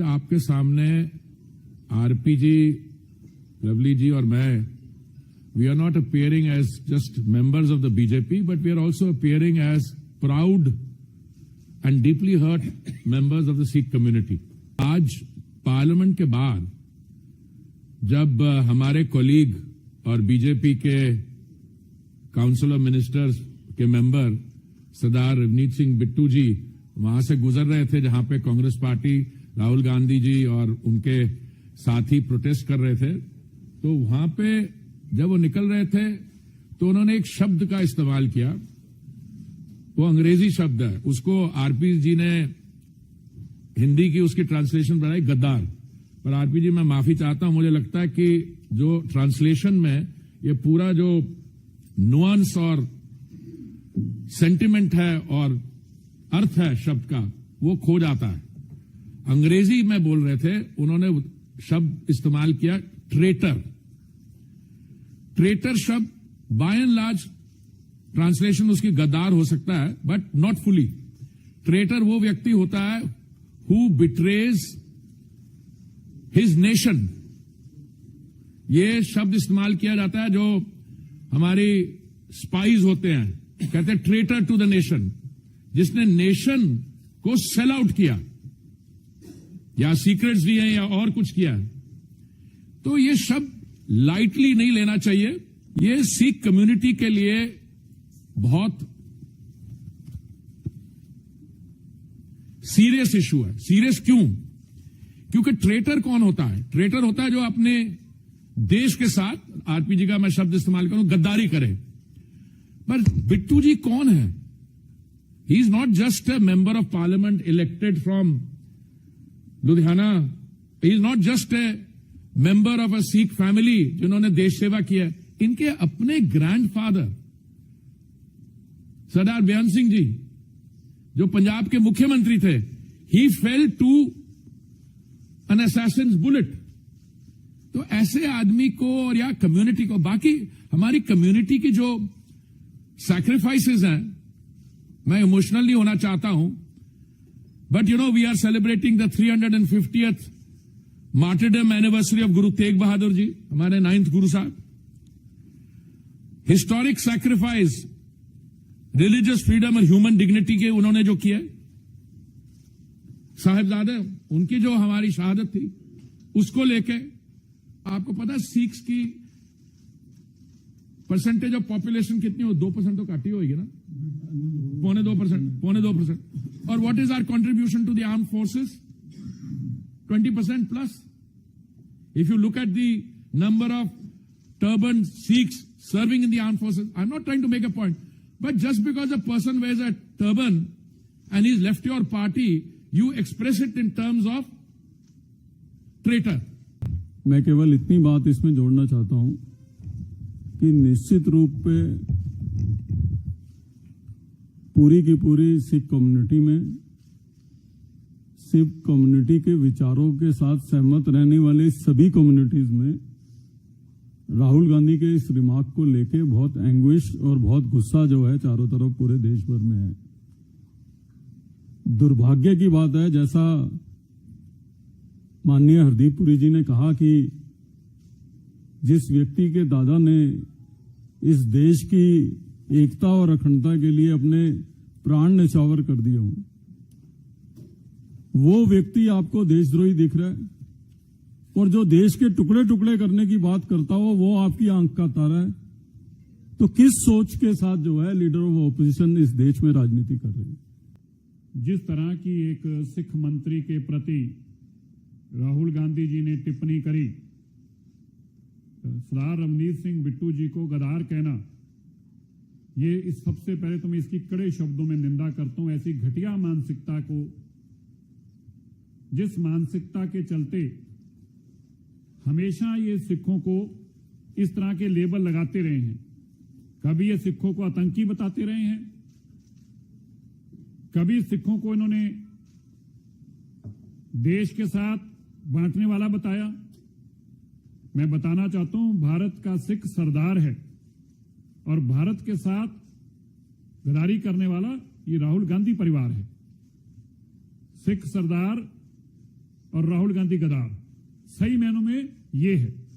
आपके सामने आरपी जी, लवली जी और मैं, we are not appearing as just members of the BJP, but we are also appearing as proud and deeply hurt members of the Sikh community. आज parliament के बाद जब हमारे colleague और बीजेपी के काउंसिल ऑफ मिनिस्टर्स के member सरदार रवनीत सिंह बिट्टू जी वहां से गुजर रहे थे, जहां पे कांग्रेस पार्टी राहुल गांधी जी और उनके साथी प्रोटेस्ट कर रहे थे, तो वहां पे जब वो निकल रहे थे तो उन्होंने एक शब्द का इस्तेमाल किया। वो अंग्रेजी शब्द है, उसको आरपी जी ने हिंदी की उसकी ट्रांसलेशन बनाई गद्दार। पर आरपी जी मैं माफी चाहता हूं, मुझे लगता है कि जो ट्रांसलेशन में ये पूरा जो नुआंस और सेंटिमेंट है और अर्थ है शब्द का, वो खो जाता है। अंग्रेजी में बोल रहे थे, उन्होंने शब्द इस्तेमाल किया ट्रेटर। ट्रेटर शब्द बाय एंड लार्ज ट्रांसलेशन उसकी गद्दार हो सकता है, बट नॉट फुली। ट्रेटर वो व्यक्ति होता है हु बिट्रेज हिज नेशन। ये शब्द इस्तेमाल किया जाता है जो हमारी स्पाइज होते हैं, कहते हैं ट्रेटर टू द नेशन, जिसने नेशन को सेल आउट किया या सीक्रेट्स दिए या और कुछ किया। तो ये शब्द लाइटली नहीं लेना चाहिए। ये सिख कम्युनिटी के लिए बहुत सीरियस इशू है। सीरियस क्यों? क्योंकि ट्रेटर कौन होता है? ट्रेटर होता है जो अपने देश के साथ, आरपीजी का मैं शब्द इस्तेमाल करूं, गद्दारी करे। पर बिट्टू जी कौन है? He is not just a member of parliament elected from Ludhiana. He is not just a member of a Sikh family जिन्होंने देश सेवा किया। इनके अपने ग्रैंडफादर सरदार बेअंत सिंह जी, जो पंजाब के मुख्यमंत्री थे, he fell to an assassin's bullet. तो ऐसे आदमी को और या कम्युनिटी को, बाकी हमारी कम्युनिटी की जो सैक्रिफाइसेस हैं, मैं इमोशनल नहीं होना चाहता हूं, but you know we are celebrating the 350th martyrdom anniversary of Guru Tegh Bahadur ji, हमारे 9th Guru Sahab. Historic sacrifice, religious freedom और ह्यूमन डिग्निटी के उन्होंने जो किया, साहिबजादे, उनकी जो हमारी शहादत थी, उसको लेके आपको पता है सिख्स की परसेंटेज ऑफ पॉपुलेशन कितनी हो? 2% तो घट ही होगी ना, 2.5%। और what is our contribution to the armed forces? 20% plus. If you look at the number of turban Sikhs serving in the armed forces, I'm not trying to make a point, but just because a person wears a turban and he's left your party, you express it in terms of traitor. मैं केवल इतनी बात इसमें जोड़ना चाहता हूं कि निश्चित रूप पे पूरी की पूरी सिख कम्युनिटी में, सिख कम्युनिटी के विचारों के साथ सहमत रहने वाले सभी कम्युनिटीज में राहुल गांधी के इस रिमार्क को लेके बहुत एंग्विश और बहुत गुस्सा जो है चारों तरफ पूरे देश भर में है। दुर्भाग्य की बात है, जैसा माननीय हरदीप पुरी जी ने कहा कि जिस व्यक्ति के दादा ने इस देश की एकता और अखंडता के लिए अपने प्राण न्यौछावर कर दिए हों, वो व्यक्ति आपको देशद्रोही दिख रहा है। और जो देश के टुकड़े टुकड़े करने की बात करता हो, वो आपकी आंख का तारा है। तो किस सोच के साथ जो है लीडर ऑफ ऑपोजिशन इस देश में राजनीति कर रहे हैं? जिस तरह की एक सिख मंत्री के प्रति राहुल गांधी जी ने टिप्पणी करी, सरदार रवनीत सिंह बिट्टू जी को गद्दार कहना, ये इस सबसे पहले तो मैं इसकी कड़े शब्दों में निंदा करता हूं। ऐसी घटिया मानसिकता को, जिस मानसिकता के चलते हमेशा ये सिखों को इस तरह के लेबल लगाते रहे हैं। कभी ये सिखों को आतंकी बताते रहे हैं, कभी सिखों को इन्होंने देश के साथ बांटने वाला बताया। मैं बताना चाहता हूं, भारत का सिख सरदार है और भारत के साथ गद्दारी करने वाला ये राहुल गांधी परिवार है। सिख सरदार और राहुल गांधी गद्दार। सही मायनों में ये है।